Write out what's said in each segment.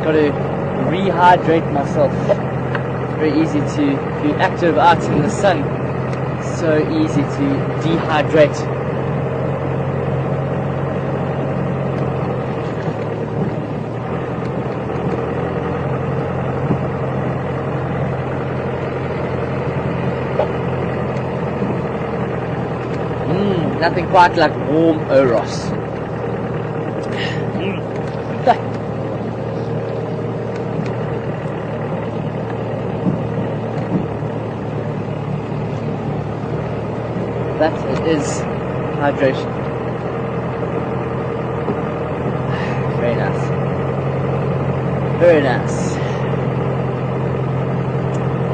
got to rehydrate myself. It's very easy to, if you're active out in the sun, so easy to dehydrate. Nothing quite like warm Oros. That is hydration. Very nice. Very nice.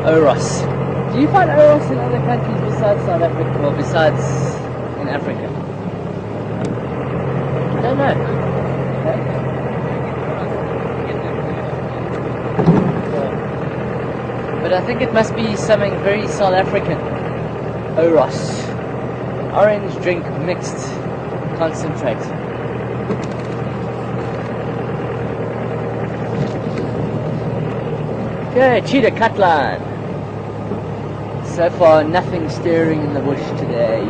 Oros. Do you find Oros in other countries besides South Africa? Well, besides in Africa? I don't know. Okay. But I think it must be something very South African. Oros. Orange drink mixed concentrate. Okay, cheetah cutline. So far, nothing stirring in the bush today.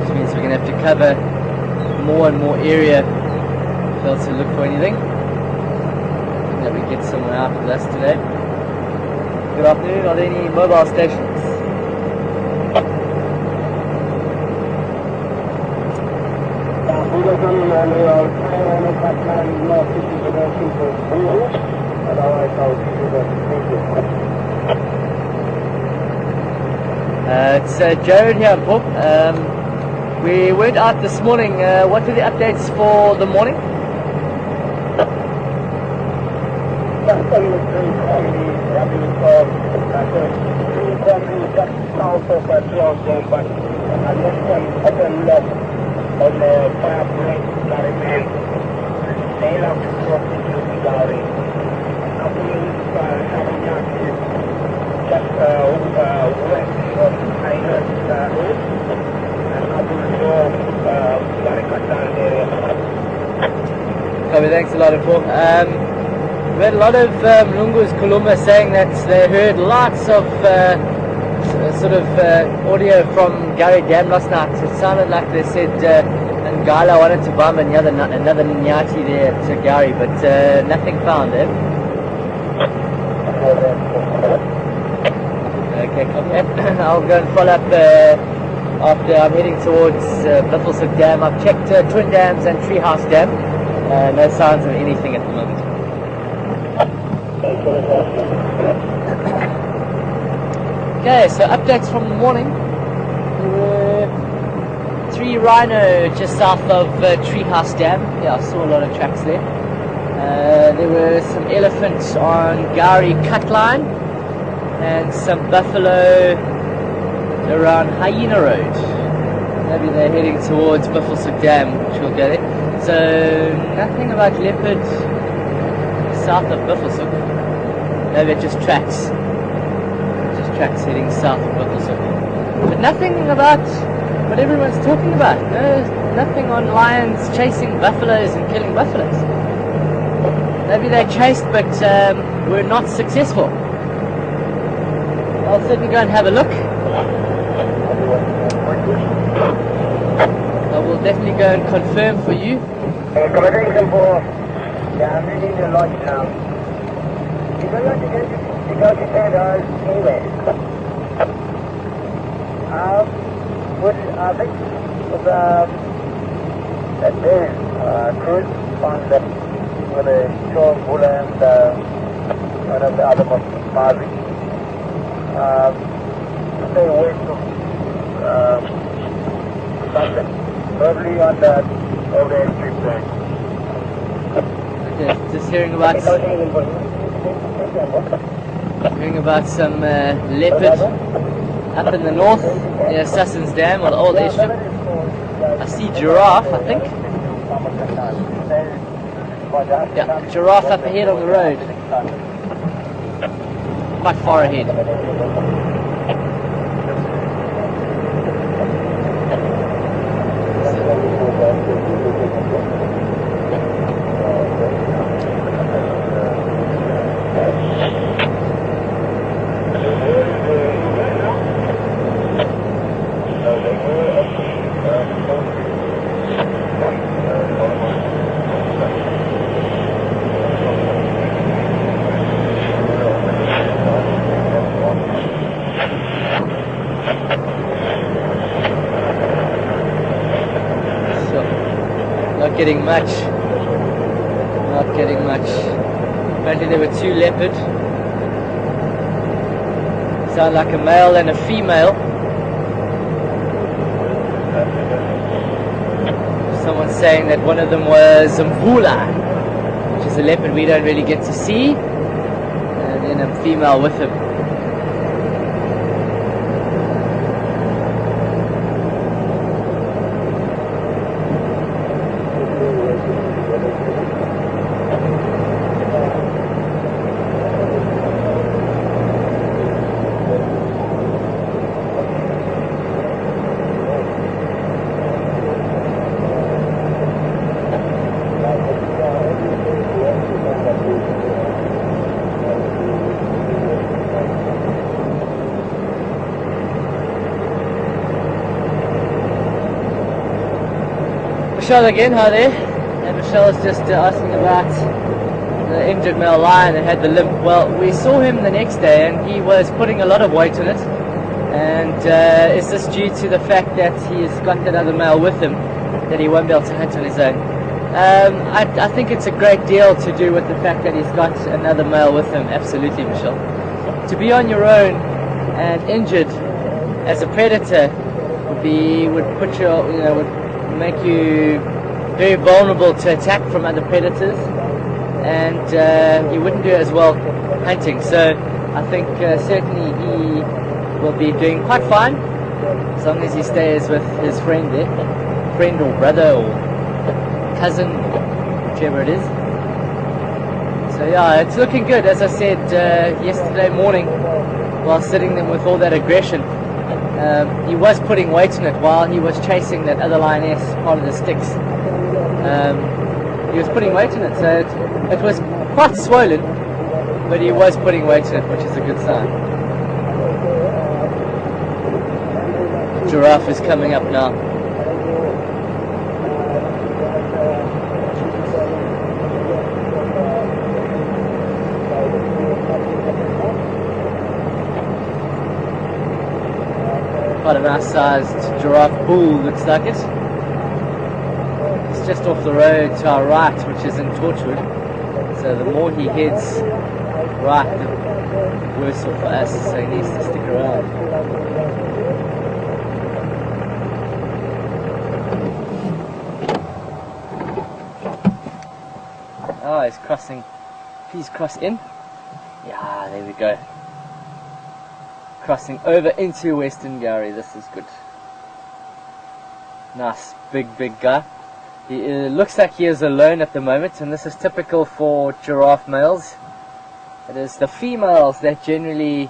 This means we're going to have to cover more and more area to be able to look for anything. That we get somewhere out with us today. Good afternoon. Are there any mobile stations? It's Jared here, Bob. We went out this morning. What are the updates for the morning? Copy, thanks a lot, Paul. We had a lot of Lungus Kuluma saying that they heard lots of sort of audio from Gary Dam last night. It sounded like they said Ngala wanted to bomb another Nyati there to Gary, but nothing found there. Okay, copy. I'll go and follow up after I'm heading towards Buffelshoek Dam. I've checked Twin Dams and Treehouse Dam. No signs of anything at the moment. Okay, so updates from the morning. There were 3 rhino just south of Treehouse Dam. Yeah, I saw a lot of tracks there. There were some elephants on Gowrie Cutline and some buffalo around Hyena Road. Maybe they're heading towards Buffelshoek Dam, which we'll go there. So nothing about leopard south of Buffelshoek. Maybe it just tracks. Tracks heading south of Buffelshoek. But nothing about what everyone's talking about. No, nothing on lions chasing buffaloes and killing buffaloes. Maybe they chased but were not successful. I'll certainly go and have a look. I will definitely go and confirm for you. Accommodation for I'm reading the lodge now. You don't have to go to $10 anyway. Would I think with that day cruise on that with the shore Bula and one of the other Mavi. Stay away from something. Probably on that overhead trip there. Okay, just hearing about some leopard up in the north near Sussens Dam or the old airstrip. I see giraffe, I think. Yeah, giraffe up ahead on the road. quite far ahead. Not getting much. Not getting much. Apparently there were two leopard. Sound like a male and a female. Someone's saying that one of them was Mvula, which is a leopard we don't really get to see, and then a female with him. Michelle again, hi there. And Michelle is just asking about the injured male lion that had the limp. Well, we saw him the next day and he was putting a lot of weight on it. And is this due to the fact that he's got another male with him that he won't be able to hunt on his own? I think it's a great deal to do with the fact that he's got another male with him. Absolutely, Michelle. To be on your own and injured as a predator would put your, would make you very vulnerable to attack from other predators, and you wouldn't do as well hunting. So I think certainly he will be doing quite fine as long as he stays with his friend there, friend or brother or cousin, whichever it is. So yeah, it's looking good. As I said yesterday morning while sitting there with all that aggression, he was putting weight on it while he was chasing that other lioness part of the sticks. He was putting weight on it, so it was quite swollen, but he was putting weight on it, which is a good sign. Giraffe is coming up now. Quite a nice sized giraffe bull, looks like it. It's just off the road to our right, which is in Torchwood. So the more he heads right, the worse off for us, so he needs to stick around. Oh, he's crossing. Please cross in. Yeah, there we go. Crossing over into Western Gowrie. This is good. Nice, big guy. He looks like he is alone at the moment, and this is typical for giraffe males. It is the females that generally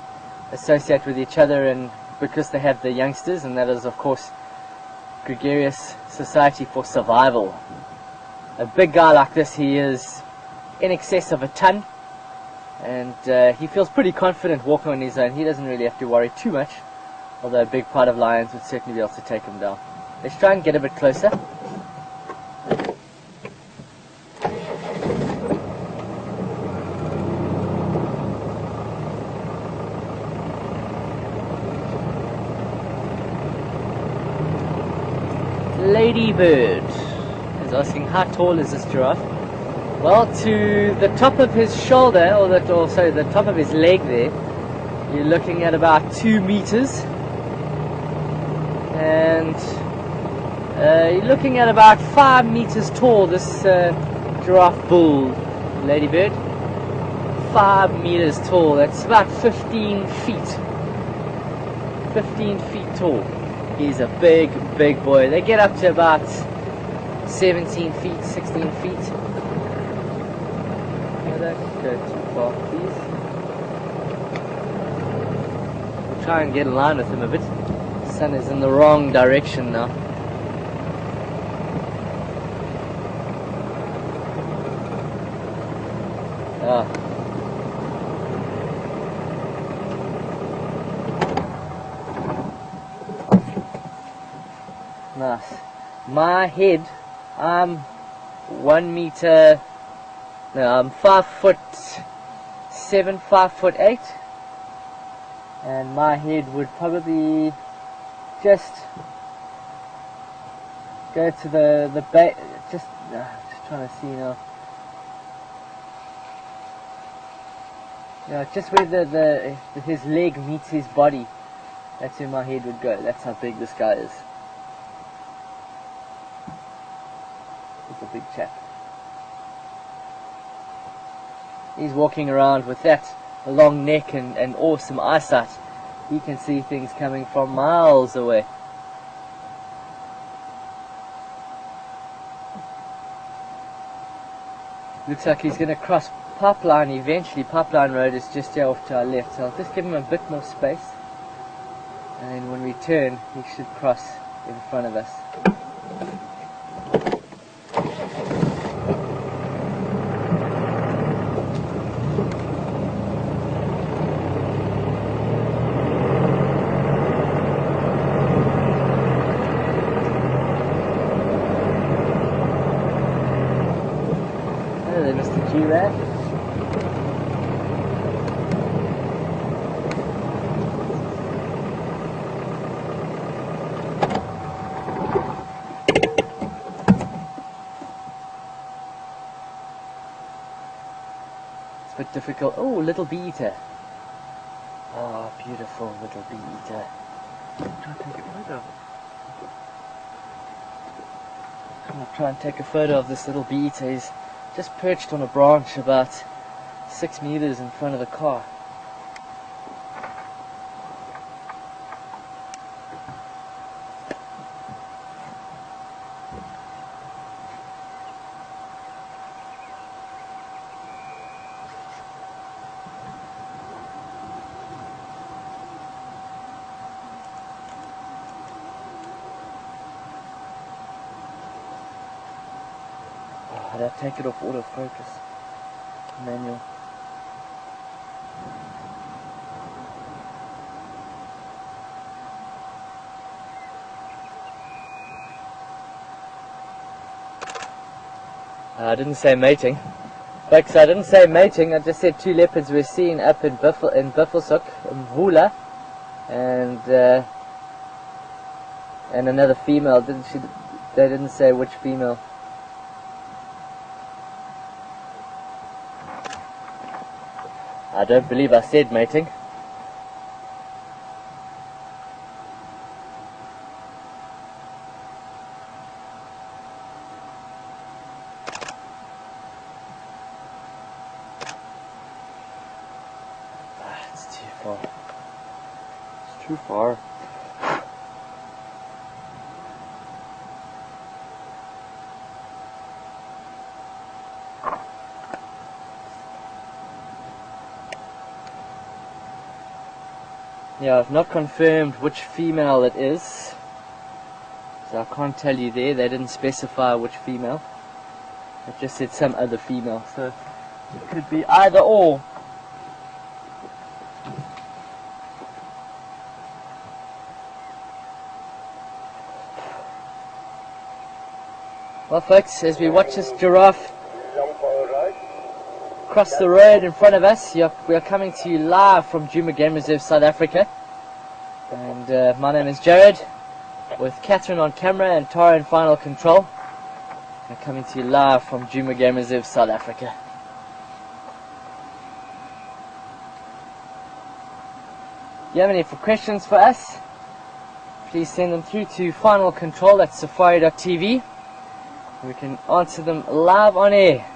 associate with each other, and because they have the youngsters, and that is of course gregarious society for survival. A big guy like this, he is in excess of a ton. And he feels pretty confident walking on his own. He doesn't really have to worry too much, although a big part of lions would certainly be able to take him down. Let's try and get a bit closer. Ladybird is asking, how tall is this giraffe? Well, to the top of his shoulder, or the top of his leg there, you're looking at about 2 meters. And you're looking at about 5 meters tall, this giraffe bull, ladybird. 5 meters tall, that's about 15 feet. 15 feet tall. He's a big boy. They get up to about 17 feet, 16 feet. Don't go too far, please. try and get in line with him a bit. The sun is in the wrong direction now. Ah. Nice. My head, I'm 1 meter, no, I'm 5'7", 5'8", and my head would probably just go to the back, just trying to see now. Yeah, just where his leg meets his body, that's where my head would go. That's how big this guy is. He's a big chap. He's walking around with that long neck and awesome eyesight. He can see things coming from miles away. Looks like he's going to cross Pipeline eventually. Pipeline Road is just here off to our left, so I'll just give him a bit more space, and then when we turn he should cross in front of us. Hello there, Mr. G-Rat. It's a bit difficult. Oh, little bee eater. Oh, beautiful little bee eater. I'm trying to take a photo. I'm going to try and take a photo of this little bee eater. He's just perched on a branch about 6 meters in front of the car. I'd have to take it off autofocus. Manual. I didn't say mating. Folks, I didn't say mating, I just said 2 leopards were seen up in Buffelshoek, in Vula, and another female. They didn't say which female. I don't believe I said mating. It's too far. It's too far. Yeah, I've not confirmed which female it is, so I can't tell you there. They didn't specify which female. It just said some other female, so it could be either or. Well folks, as we watch this giraffe cross the road in front of us, we are coming to you live from Djuma Game Reserve, South Africa. And my name is Jared, with Catherine on camera and Tara in final control. We're coming to you live from Djuma Game Reserve, South Africa. If you have any questions for us, please send them through to final control at safari.tv. We can answer them live on air.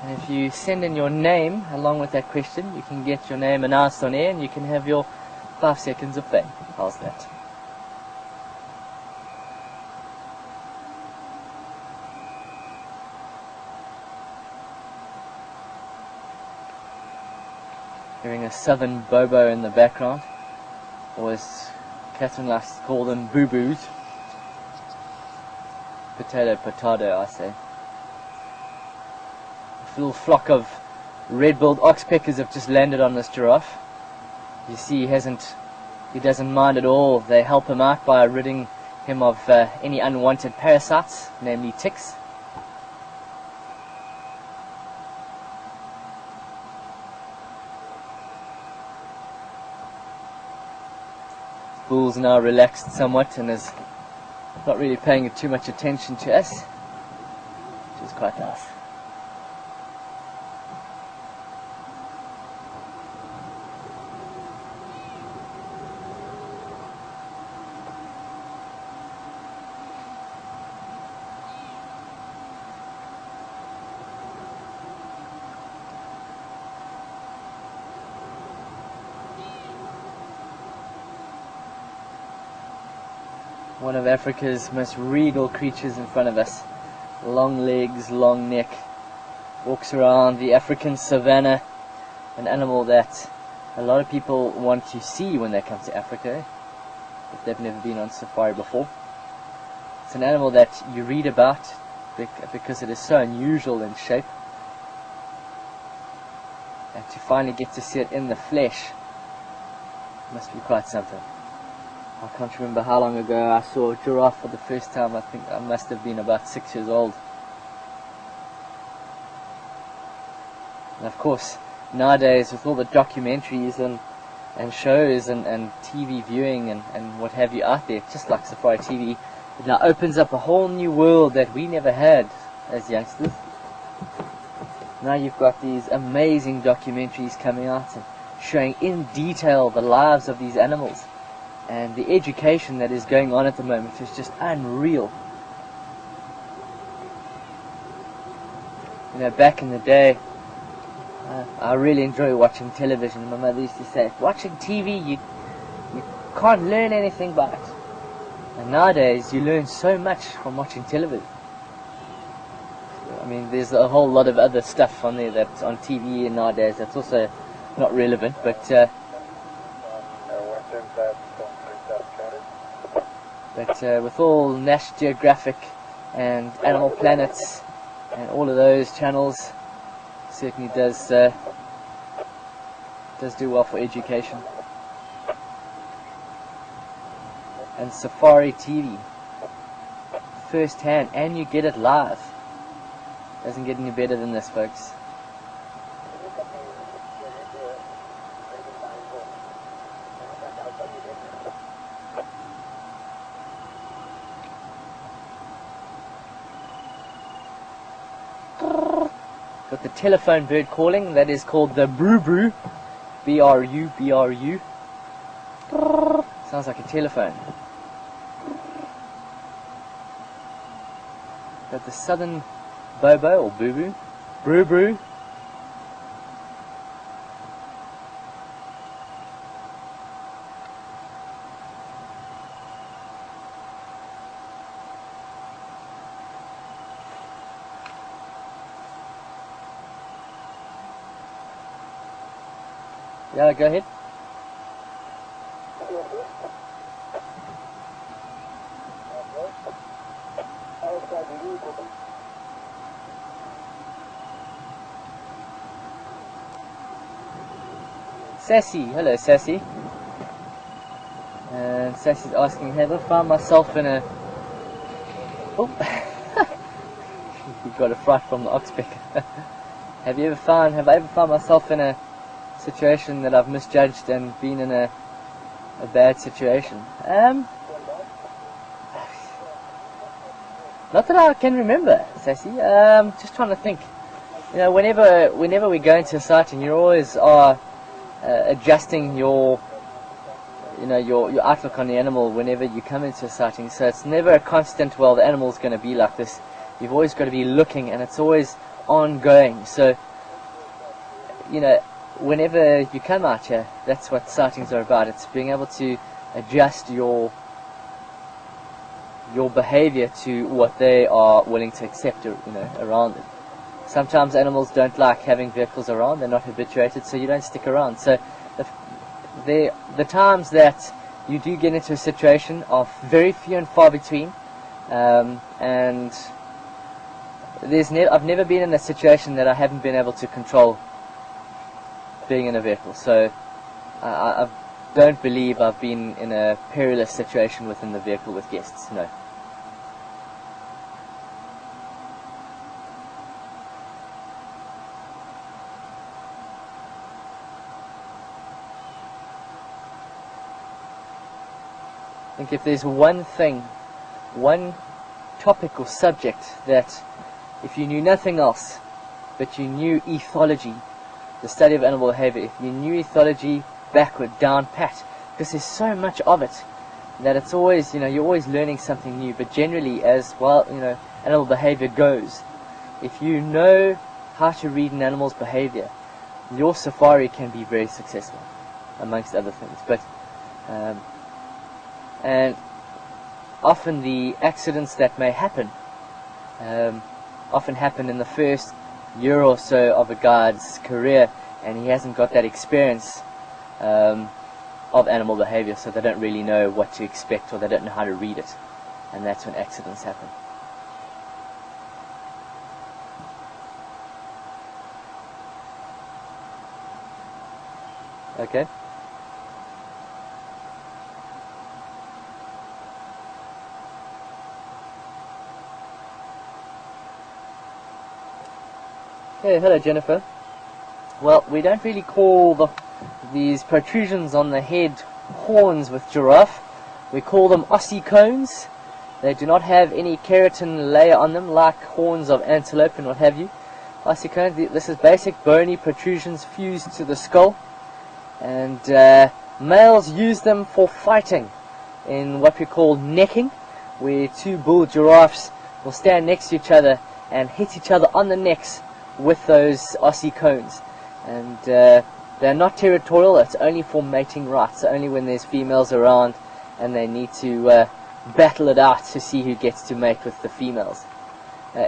And if you send in your name along with that question, you can get your name announced on air and you can have your 5 seconds of fame. How's that? Hearing a southern bobo in the background. or as Catherine likes to call them, boo-boos. Potato, I say. A little flock of red-billed oxpeckers have just landed on this giraffe. You see, he doesn't mind at all. They help him out by ridding him of any unwanted parasites, namely ticks. Bull's now relaxed somewhat and is not really paying too much attention to us, which is quite nice. One of Africa's most regal creatures in front of us. Long legs, long neck. Walks around the African savannah. An animal that a lot of people want to see when they come to Africa, if they've never been on safari before. It's an animal that you read about because it is so unusual in shape. And to finally get to see it in the flesh must be quite something. I can't remember how long ago I saw a giraffe for the first time. I think I must have been about 6 years old. And of course, nowadays with all the documentaries and shows and TV viewing and what have you out there, just like Safari TV, it now opens up a whole new world that we never had as youngsters. Now you've got these amazing documentaries coming out and showing in detail the lives of these animals. And the education that is going on at the moment is just unreal. You know, back in the day, I really enjoy watching television. My mother used to say, watching TV, you can't learn anything by it. And nowadays, you learn so much from watching television. I mean, there's a whole lot of other stuff on there that's on TV nowadays that's also not relevant, but with all National Geographic and Animal Planets and all of those channels, certainly does do well for education. And Safari TV, first hand, and you get it live. Doesn't get any better than this, folks. Got the telephone bird calling. That is called the brew. B-R-U, B-R-U. Sounds like a telephone. Got the southern bobo or boo-boo. Brew. Yeah, go ahead. Sassy, hello Sassy. And Sassy's asking, have I found myself in a... Oh, you've got a fright from the oxpecker. Have I ever found myself in a situation that I've misjudged and been in a bad situation? Not that I can remember, Sassy. Just trying to think. You know, whenever we go into a sighting, you always are adjusting your outlook on the animal whenever you come into a sighting. So it's never a constant, well, the animal's going to be like this. You've always got to be looking, and it's always ongoing. So, you know, whenever you come out here, that's what sightings are about. It's being able to adjust your behavior to what they are willing to accept, around them. Sometimes animals don't like having vehicles around. They're not habituated, so you don't stick around. So the times that you do get into a situation of very few and far between, and I've never been in a situation that I haven't been able to control being in a vehicle. So I don't believe I've been in a perilous situation within the vehicle with guests, no. I think if there's one thing, one topic or subject that if you knew nothing else but you knew ethology, the study of animal behavior, if you knew ethology backward, down pat, because there's so much of it that it's always, you're always learning something new. But generally, as well, animal behavior goes, if you know how to read an animal's behavior, your safari can be very successful, amongst other things. But and often the accidents that may happen often happen in the first year or so of a guide's career, and he hasn't got that experience of animal behavior, so they don't really know what to expect, or they don't know how to read it, and that's when accidents happen. Okay. Hey, hello Jennifer. Well, we don't really call these protrusions on the head horns with giraffe. We call them ossicones. They do not have any keratin layer on them like horns of antelope and what have you. Ossicones, this is basic bony protrusions fused to the skull, and males use them for fighting in what we call necking, where two bull giraffes will stand next to each other and hit each other on the necks with those ossicones. And they're not territorial, it's only for mating rights, only when there's females around and they need to battle it out to see who gets to mate with the females.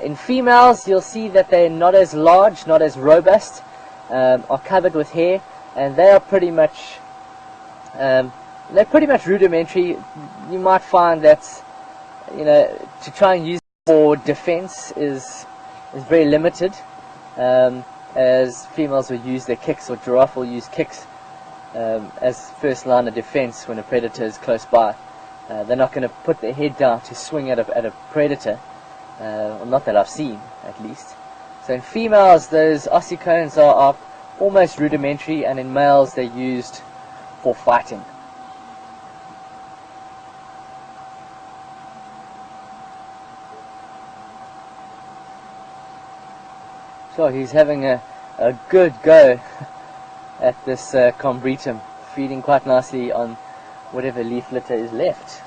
In females, you'll see that they're not as large, not as robust, are covered with hair, and they are pretty much rudimentary. You might find that to try and use them for defense is very limited, as females will use their kicks, or giraffe will use kicks as first line of defense when a predator is close by. They're not going to put their head down to swing at a predator, or not that I've seen, at least. So in females, those ossicones are almost rudimentary, and in males they're used for fighting. So he's having a good go at this combretum, feeding quite nicely on whatever leaf litter is left.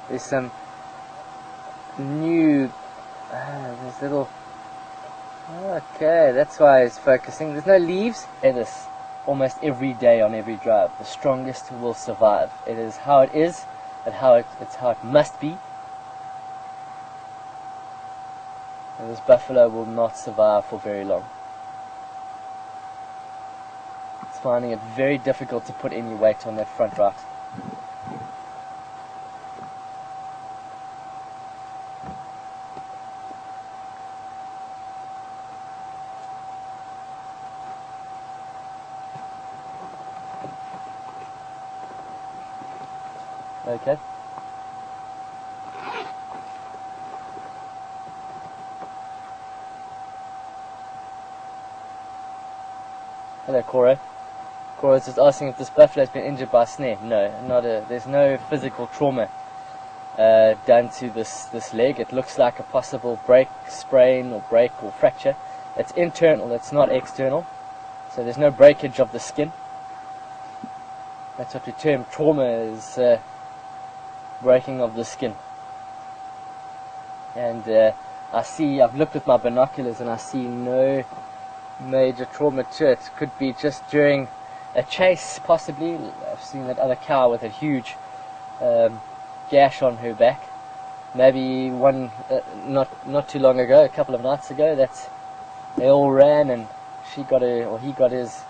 There's some new, there's little, okay, that's why it's focusing. There's no leaves. It is almost every day on every drive. The strongest will survive. It is how it is, and it's how it must be. And this buffalo will not survive for very long. It's finding it very difficult to put any weight on that front right. Okay. Hello, Cora. Cora's just asking if this buffalo has been injured by a snare. No, there's no physical trauma done to this leg. It looks like a possible break, sprain, or break, or fracture. It's internal, it's not external. So there's no breakage of the skin. That's what we term trauma, is breaking of the skin. And I've looked with my binoculars and I see no major trauma to it. Could be just during a chase, possibly. I've seen that other cow with a huge gash on her back. Maybe one not too long ago, a couple of nights ago, that they all ran and he got his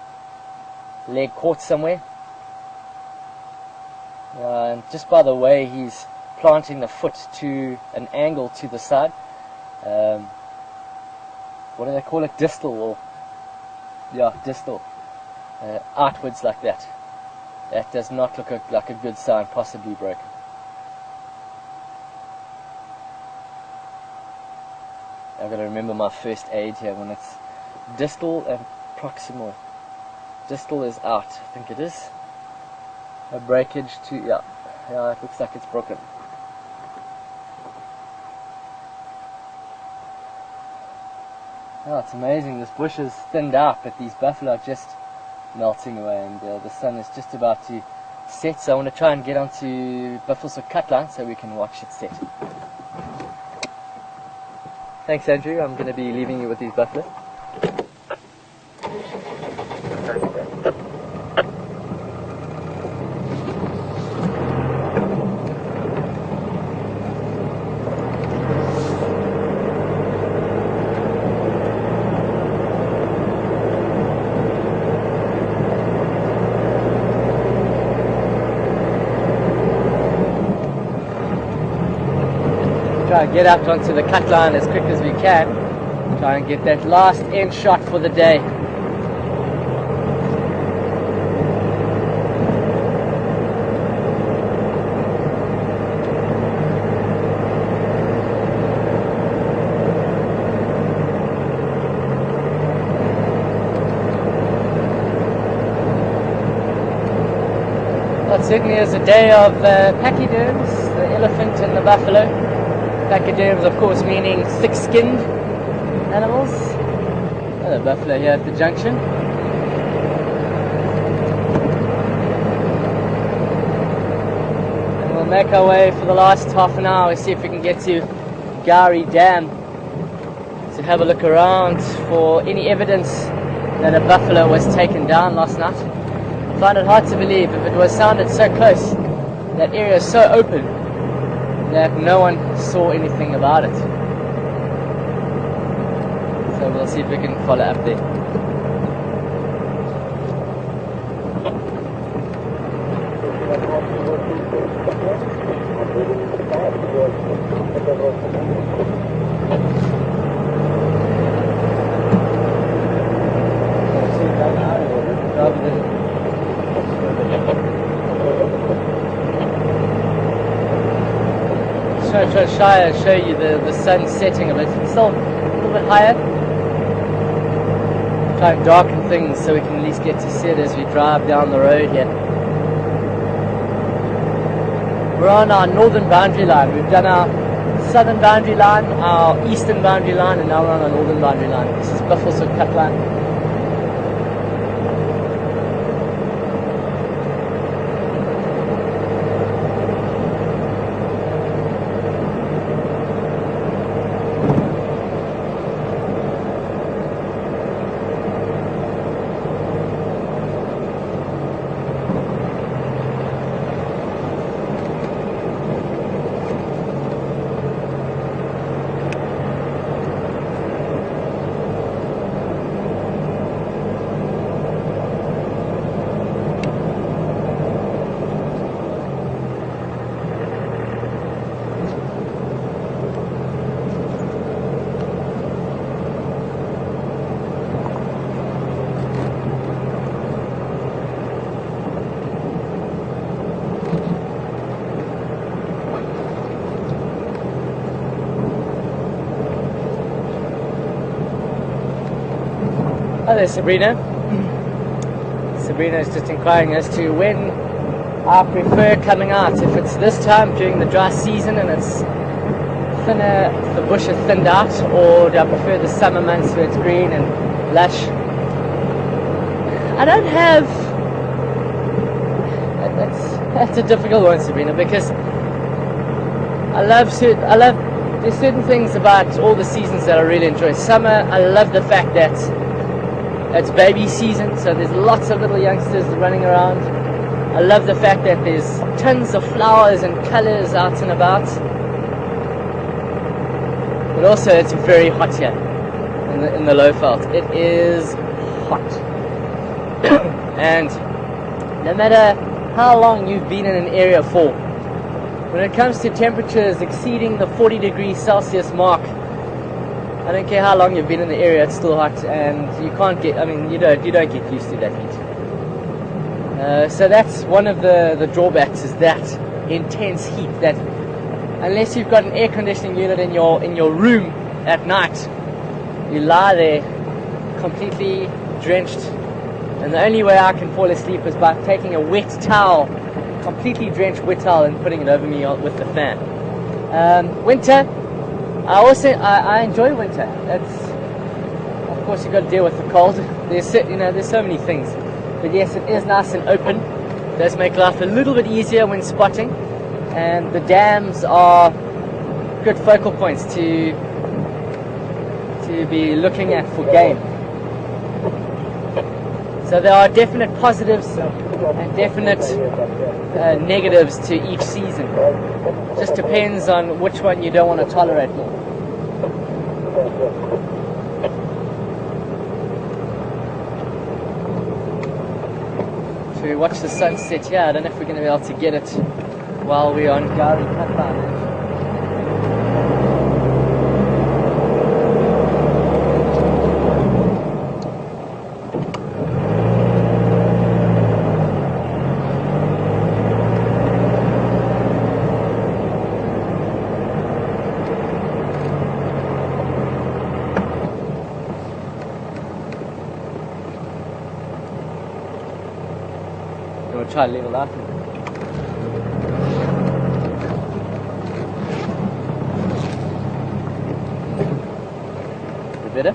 leg caught somewhere. And just by the way he's planting the foot to an angle to the side, what do they call it, distal, or yeah, distal, outwards like that. That does not look like a good sign, possibly broken. I've got to remember my first aid here when it's distal and proximal. Distal is out, I think it is. A breakage to, yeah, it looks like it's broken. Oh, it's amazing, this bush is thinned out, but these buffalo are just melting away, and the sun is just about to set, so I want to try and get onto Buffalo's cut line so we can watch it set. Thanks, Andrew. I'm going to be leaving you with these buffalo. Try and get up onto the cut line as quick as we can. Try and get that last end shot for the day. Well, it certainly is a day of pachyderms, the elephant and the buffalo. Pachyderms, of course, meaning thick-skinned animals. Oh, the buffalo here at the junction. And we'll make our way for the last half an hour, see if we can get to Gowrie Dam to have a look around for any evidence that a buffalo was taken down last night. I find it hard to believe, if it was sounded so close, that area is so open, that no one saw anything about it. So we'll see if we can follow up there. Try to show you the sun setting a bit. It's still a little bit higher. Try and darken things so we can at least get to see it as we drive down the road here. We're on our northern boundary line. We've done our southern boundary line, our eastern boundary line, and now we're on our northern boundary line. This is Buffalo's cut line. Hi there, Sabrina. Sabrina is just inquiring as to when I prefer coming out. If it's this time during the dry season and it's thinner, the bush is thinned out, or do I prefer the summer months where it's green and lush? I don't have... That's a difficult one, Sabrina, because there's certain things about all the seasons that I really enjoy. Summer, I love the fact that it's baby season, so there's lots of little youngsters running around. I love the fact that there's tons of flowers and colors out and about. But also it's very hot here in the low veld. It is hot. And no matter how long you've been in an area for. When it comes to temperatures exceeding the 40 degrees Celsius mark, I don't care how long you've been in the area, it's still hot, and you can't get, I mean, you don't get used to that heat. So that's one of the drawbacks, is that intense heat, that unless you've got an air conditioning unit in your room at night, you lie there completely drenched, and the only way I can fall asleep is by taking a wet towel, completely drenched wet towel, and putting it over me with the fan. Winter, I enjoy winter. It's, of course, you've got to deal with the cold. There's so many things, but yes, it is nice and open. It does make life a little bit easier when spotting, and the dams are good focal points to be looking at for game. So there are definite positives and definite negatives to each season. Just depends on which one you don't want to tolerate more. Should we watch the sunset here? I don't know if we're going to be able to get it while we're on Gari Katan. Try to level out. Better?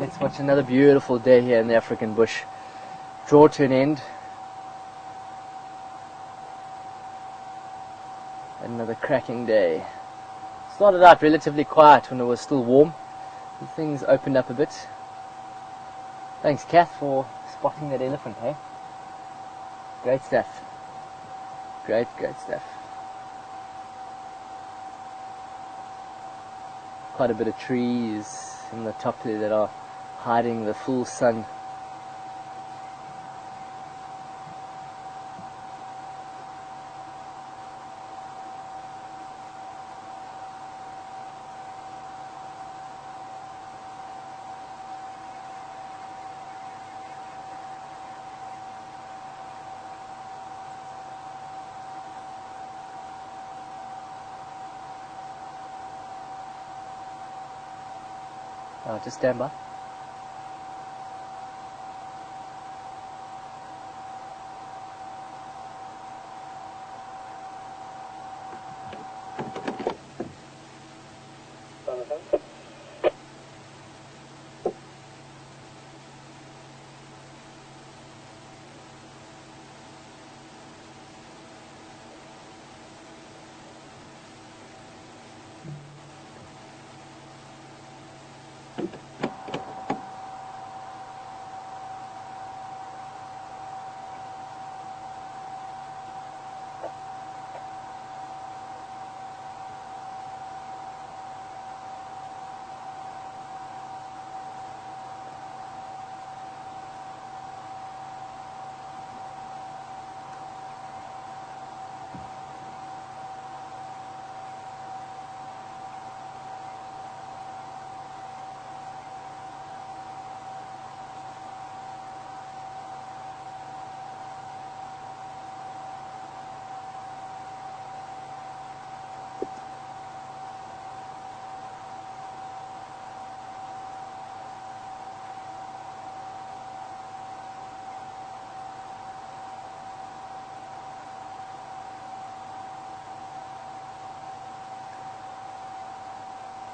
Let's watch another beautiful day here in the African bush draw to an end. Another cracking day. Started out relatively quiet when it was still warm. Things opened up a bit. Thanks, Kath, for spotting that elephant, hey? Great stuff. Great stuff. Quite a bit of trees in the top there that are hiding the full sun. Just stand by.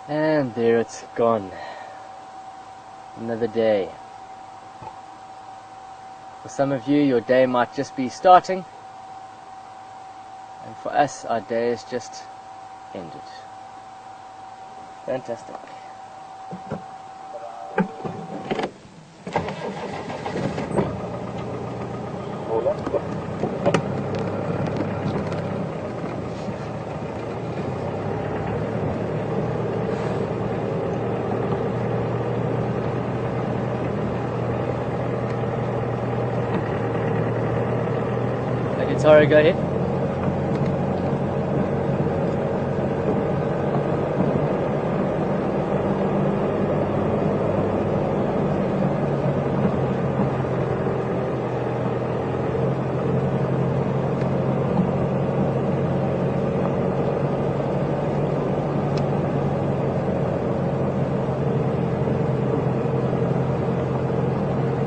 And there it's gone. Another day. For some of you, your day might just be starting. And for us, our day is just ended. Fantastic. Sorry, go ahead.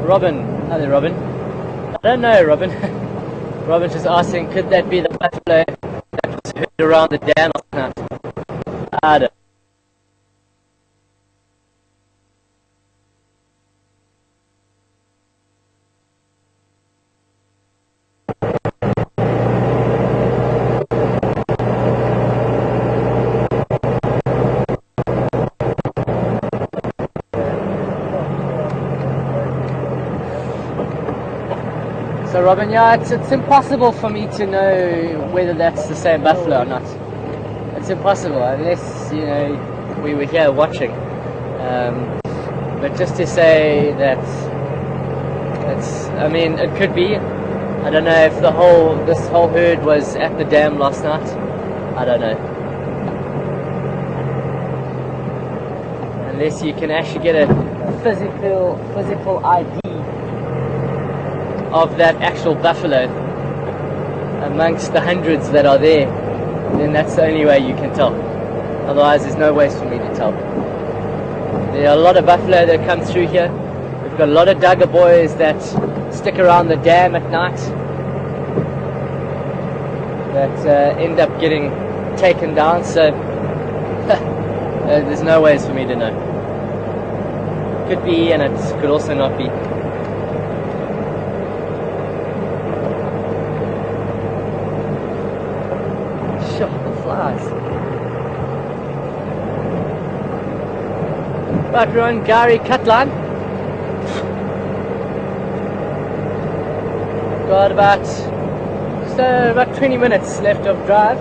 Robin, hi there, Robin. I don't know, Robin. Robin just asking, could that be the buffalo that was heard around the dam last night? I don't. So Robin, yeah, it's impossible for me to know whether that's the same buffalo or not. It's impossible unless, you know, we were here watching. But just to say that I mean, it could be. I don't know if this whole herd was at the dam last night. I don't know. Unless you can actually get a physical ID of that actual buffalo amongst the hundreds that are there, then that's the only way you can tell. Otherwise there's no ways for me to tell. There are a lot of buffalo that come through here. We've got a lot of Duggar boys that stick around the dam at night that end up getting taken down, so there's no ways for me to know. Could be, and it could also not be. Sure, the flies. Right, we're on Gari Cutline. Got about 20 minutes left of drive.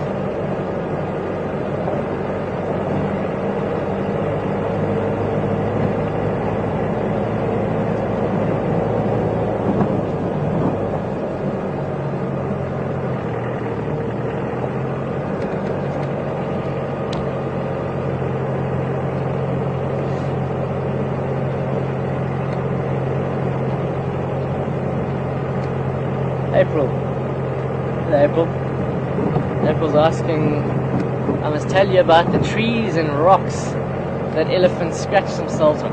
April. Hello, April. April's asking, I must tell you about the trees and rocks that elephants scratch themselves on.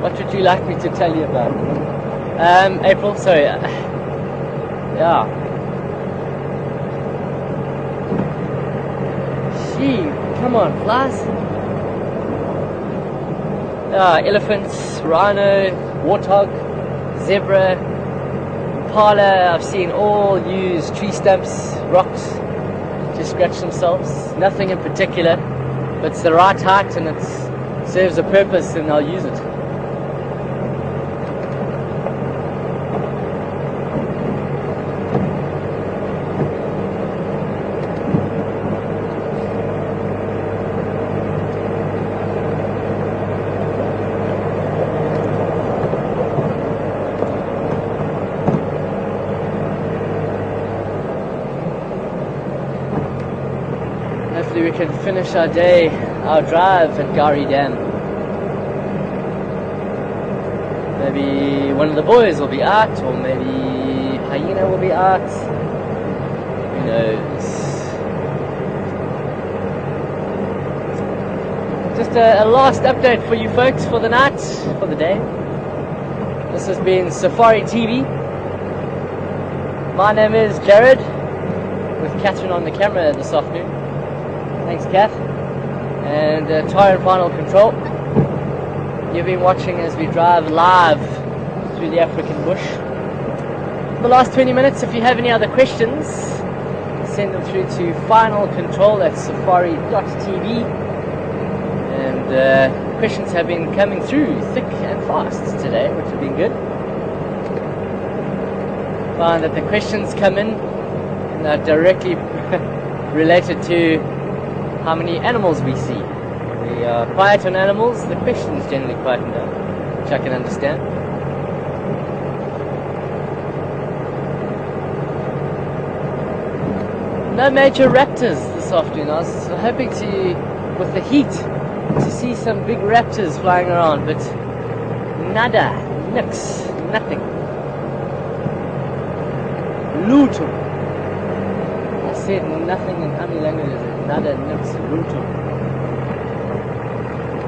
What would you like me to tell you about? April, sorry. Yeah. Gee, come on, flies. Elephants, rhino, warthog, zebra, impala. I've seen all use tree stumps, rocks to scratch themselves. Nothing in particular, but it's the right height and it serves a purpose, and I'll use it. Hopefully we can finish our day, our drive at Gari Dam. Maybe one of the boys will be out, or maybe Hyena will be out. Who knows? Just a last update for you folks for the night, for the day. This has been Safari TV. My name is Jared, with Catherine on the camera this afternoon. Thanks, Kath. And Tyre and Final Control. You've been watching as we drive live through the African bush. For the last 20 minutes, if you have any other questions, send them through to Final Control at safari.tv. And questions have been coming through thick and fast today, which have been good. Find that the questions come in and are directly related to how many animals we see. We are quiet on animals, the questions generally quieten down, which I can understand. no major raptors this afternoon. I was hoping to, with the heat, to see some big raptors flying around, but nada, nix, nothing. Luto. I said nothing in how many languages? Nada, nix, luto.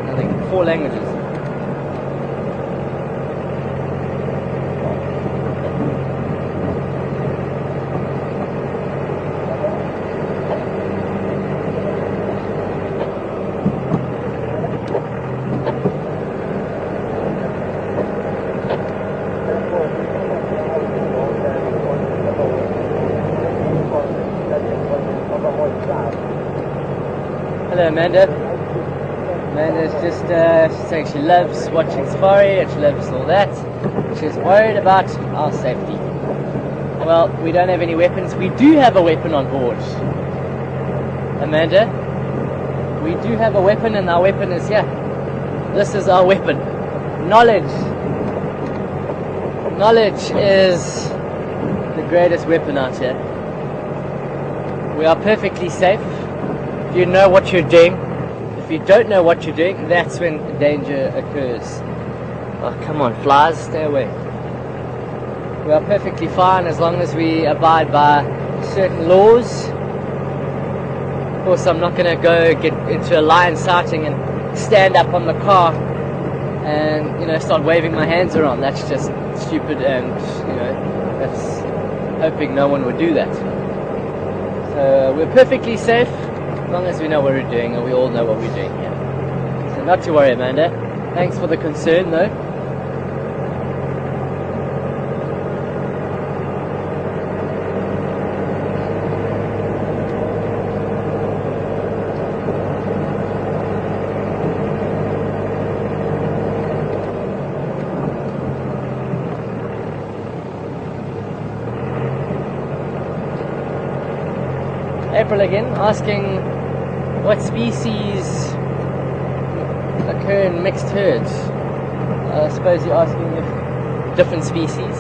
Nothing. 4 languages. Hello, Amanda. Amanda's just saying she loves watching safari and she loves all that. She's worried about our safety. Well, we don't have any weapons. We do have a weapon on board. Amanda, we do have a weapon, and our weapon is here. This is our weapon. Knowledge. Knowledge is the greatest weapon out here. We are perfectly safe. If you know what you're doing. If you don't know what you're doing, that's when danger occurs. Oh, come on, flies, stay away. We are perfectly fine as long as we abide by certain laws. Of course, I'm not going to go get into a lion sighting and stand up on the car and, start waving my hands around. That's just stupid, and, that's hoping no one would do that. So we're perfectly safe as long as we know what we're doing, and we all know what we're doing here. So not to worry, Amanda. Thanks for the concern, though. April again, asking what species occur in mixed herds. I suppose you're asking if different species.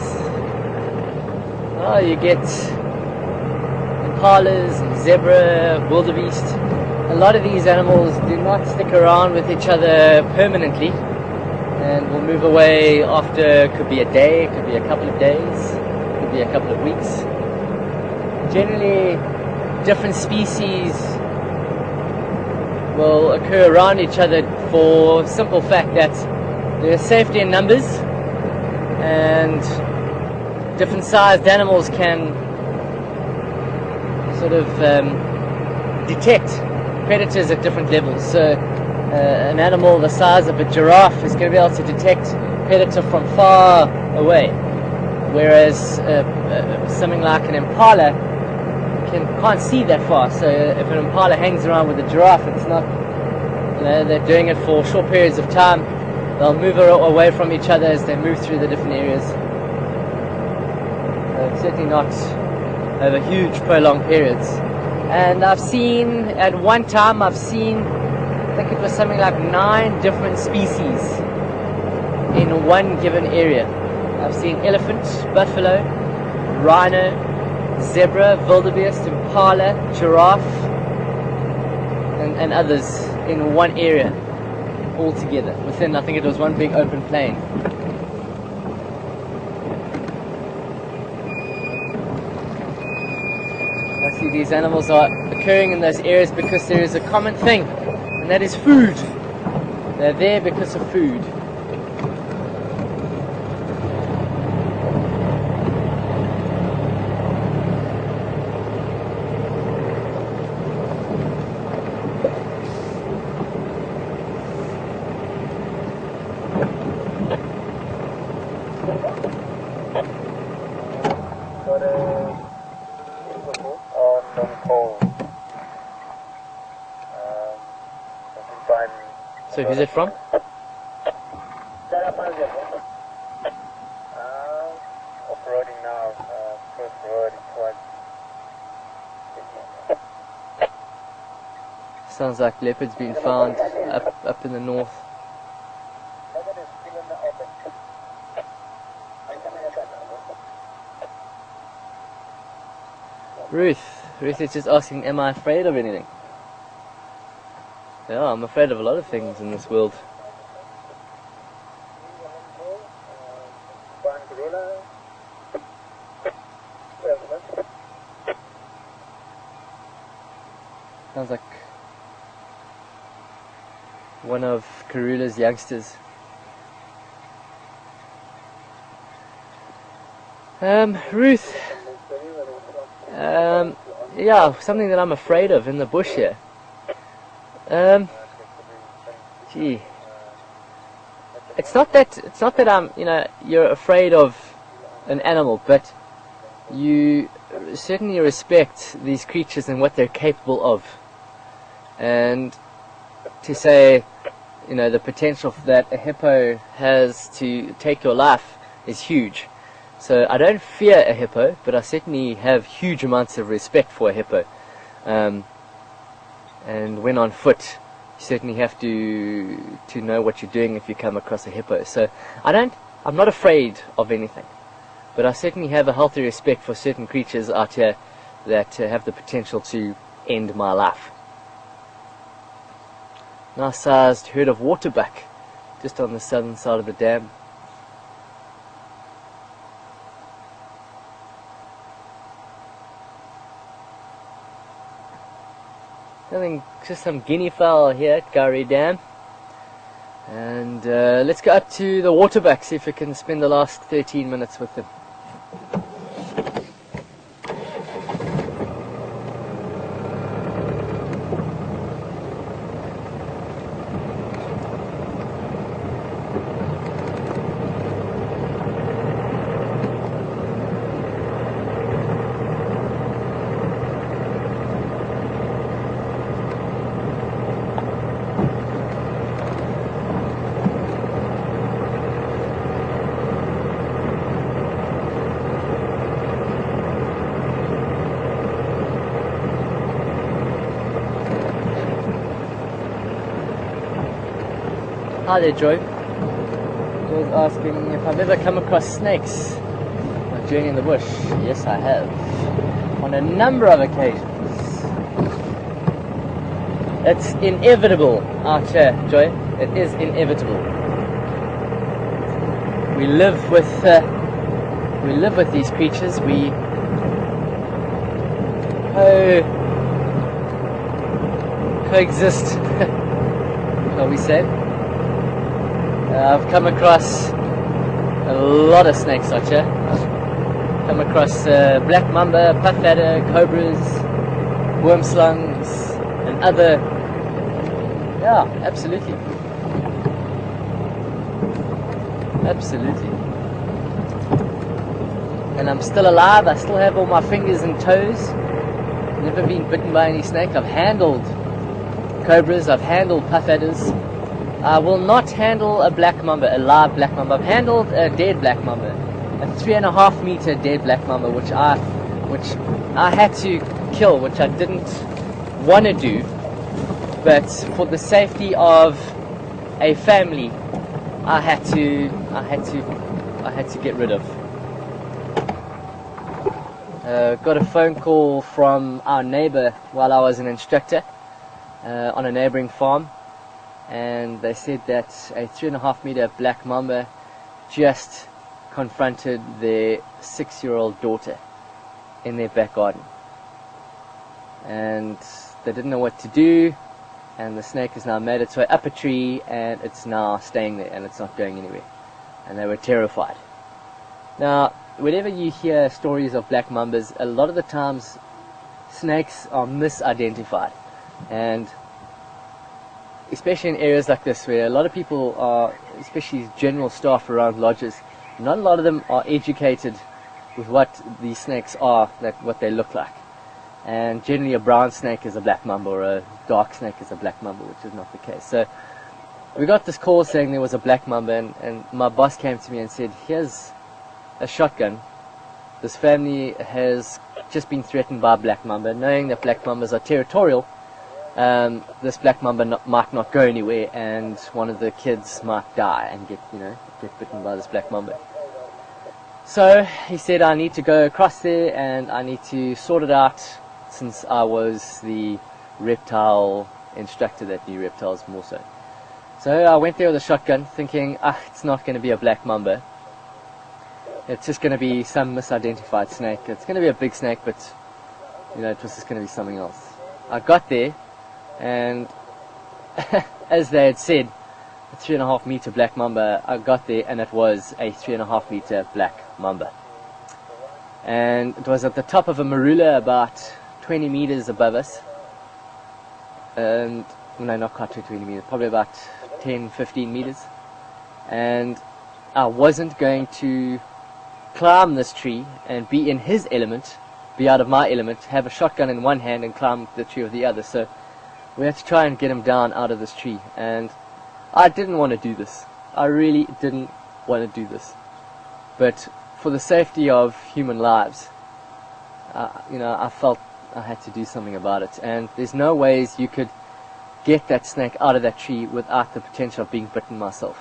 Oh, you get impalas and zebra, wildebeest. A lot of these animals do not stick around with each other permanently and will move away after, could be a day, could be a couple of days, could be a couple of weeks. Generally, different species will occur around each other for simple fact that there's safety in numbers, and different sized animals can sort of detect predators at different levels. So an animal the size of a giraffe is going to be able to detect predator from far away, whereas something like an impala can't see that far. So if an impala hangs around with a giraffe, it's not, they're doing it for short periods of time. They'll move away from each other as they move through the different areas. Certainly not over huge prolonged periods. And I've seen, at one time, I think it was something like 9 different species in one given area. I've seen elephant, buffalo, rhino, zebra, wildebeest, impala, giraffe, and others in one area all together within, I think it was one big open plain. I see these animals are occurring in those areas because there is a common thing, and that is food. They're there because of food. So who's it from? Off-roading now, first road towards Sounds like leopards being found up in the north. Ruth. Ruth is just asking, am I afraid of anything? Yeah, I'm afraid of a lot of things in this world. Sounds like one of Karula's youngsters. Ruth. Yeah, something that I'm afraid of in the bush here. Gee. It's not that I'm, you're afraid of an animal, but you certainly respect these creatures and what they're capable of. And to say, the potential that a hippo has to take your life is huge. So I don't fear a hippo, but I certainly have huge amounts of respect for a hippo. And when on foot, you certainly have to know what you're doing if you come across a hippo. So I'm not afraid of anything, but I certainly have a healthy respect for certain creatures out here that have the potential to end my life. Nice sized herd of waterbuck just on the southern side of the dam. Just some guinea fowl here at Gowrie Dam. And let's go up to the waterbuck, see if we can spend the last 13 minutes with them. Hi there, Joy. Joy's asking if I've ever come across snakes while journeying in the bush. Yes, I have. On a number of occasions. It's inevitable out here, Joy. It is inevitable. We live with these creatures. We coexist, shall we say. I've come across a lot of snakes out here. I've come across black mamba, puff adder, cobras, worm slungs, and other. Yeah, absolutely. Absolutely. And I'm still alive. I still have all my fingers and toes. Never been bitten by any snake. I've handled cobras. I've handled puff adders. I will not handle a black mamba, a live black mamba. I've handled a dead black mamba, a 3.5 meter dead black mamba, which I had to kill, which I didn't want to do, but for the safety of a family, I had to get rid of. Got a phone call from our neighbor while I was an instructor on a neighboring farm. And they said that a 3.5 meter black mamba just confronted their 6-year-old daughter in their back garden. And they didn't know what to do, and the snake has now made its way up a tree, and it's now staying there, and it's not going anywhere. And they were terrified. Now, whenever you hear stories of black mambas, a lot of the times snakes are misidentified. And especially in areas like this where a lot of people are, especially general staff around lodges, not a lot of them are educated with what these snakes are, what they look like. And generally a brown snake is a black mamba, or a dark snake is a black mamba, which is not the case. So we got this call saying there was a black mamba, and my boss came to me and said, here's a shotgun. This family has just been threatened by a black mamba, knowing that black mambas are territorial. This black mamba might not go anywhere, and one of the kids might die and get bitten by this black mamba. So he said, I need to go across there and I need to sort it out since I was the reptile instructor that knew reptiles more so. So I went there with a shotgun thinking, it's not going to be a black mamba. It's just going to be some misidentified snake. It's going to be a big snake, but you know, it was just going to be something else. I got there, and as they had said, a 3.5 meter black mamba, I got there and it was a 3.5 meter black mamba. And it was at the top of a marula about 20 meters above us. And, no, not quite 20 meters, probably about 10, 15 meters. And I wasn't going to climb this tree and be in his element, be out of my element, have a shotgun in one hand and climb the tree with the other. So we had to try and get him down out of this tree. And I didn't want to do this. I really didn't want to do this. But for the safety of human lives, you know, I felt I had to do something about it. And there's no ways you could get that snake out of that tree without the potential of being bitten myself.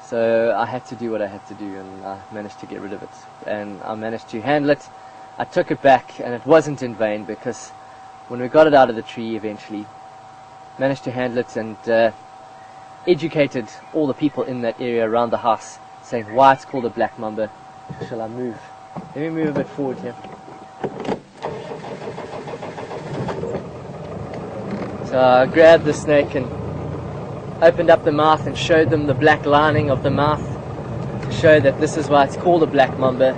So I had to do what I had to do, and I managed to get rid of it. And I managed to handle it. I took it back, and it wasn't in vain, because when we got it out of the tree eventually, managed to handle it and educated all the people in that area around the house, saying why it's called a black mamba. Shall I move? Let me move a bit forward here. So I grabbed the snake and opened up the mouth and showed them the black lining of the mouth to show that this is why it's called a black mamba,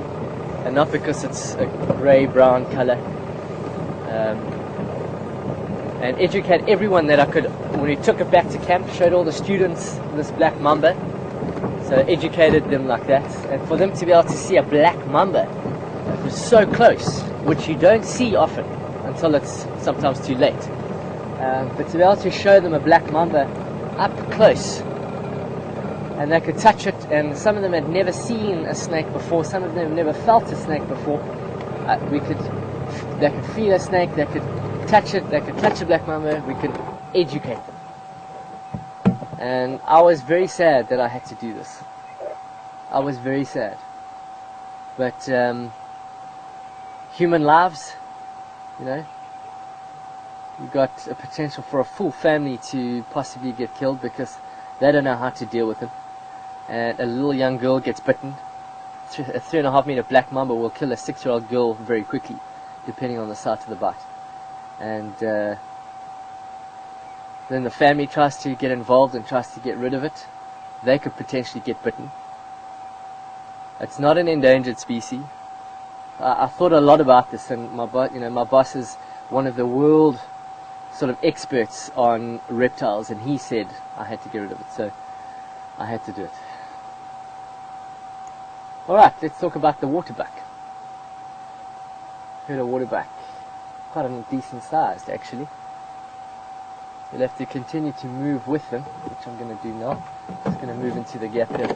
and not because it's a grey-brown color. And educate everyone that I could. When we took it back to camp, showed all the students this black mamba. So educated them like that, and for them to be able to see a black mamba that was so close, which you don't see often until it's sometimes too late. But to be able to show them a black mamba up close, and they could touch it, and some of them had never seen a snake before, some of them never felt a snake before. They could feel a snake, they could touch it, they could touch a black mamba, we could educate them. And I was very sad that I had to do this. I was very sad. But human lives, you know, you've got a potential for a full family to possibly get killed because they don't know how to deal with it. And a little young girl gets bitten. A 3.5 meter black mamba will kill a 6-year-old girl very quickly, depending on the size of the bite. And then the family tries to get involved and tries to get rid of it. They could potentially get bitten. It's not an endangered species. I thought a lot about this, and my boss is one of the world sort of experts on reptiles, and he said I had to get rid of it, so I had to do it. Alright, let's talk about the waterbuck. Heard a waterbuck. Quite a decent sized, actually. We'll have to continue to move with them, which I'm going to do now. Just going to move into the gap here.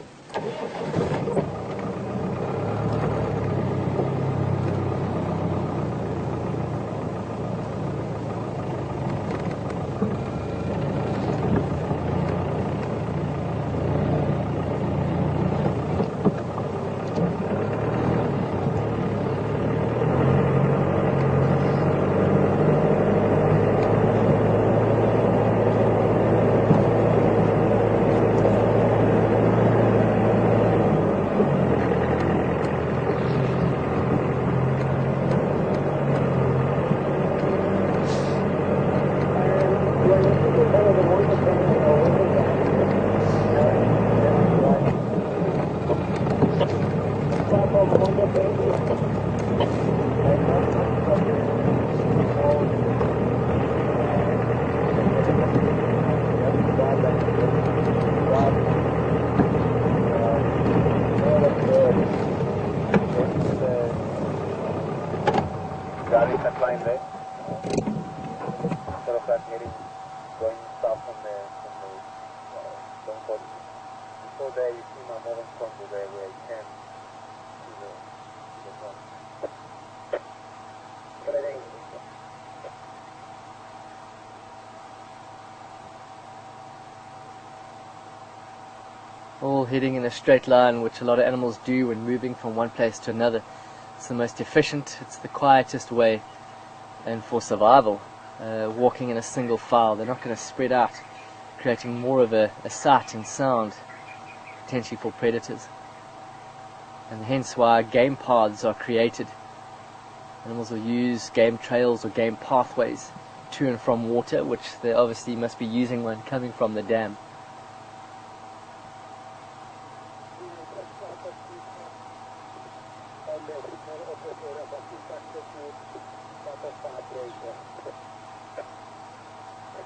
All heading in a straight line, which a lot of animals do when moving from one place to another. It's the most efficient, it's the quietest way and for survival. Walking in a single file, they're not going to spread out, creating more of a sight and sound potentially for predators. And hence why game paths are created. Animals will use game trails or game pathways to and from water, which they obviously must be using when coming from the dam.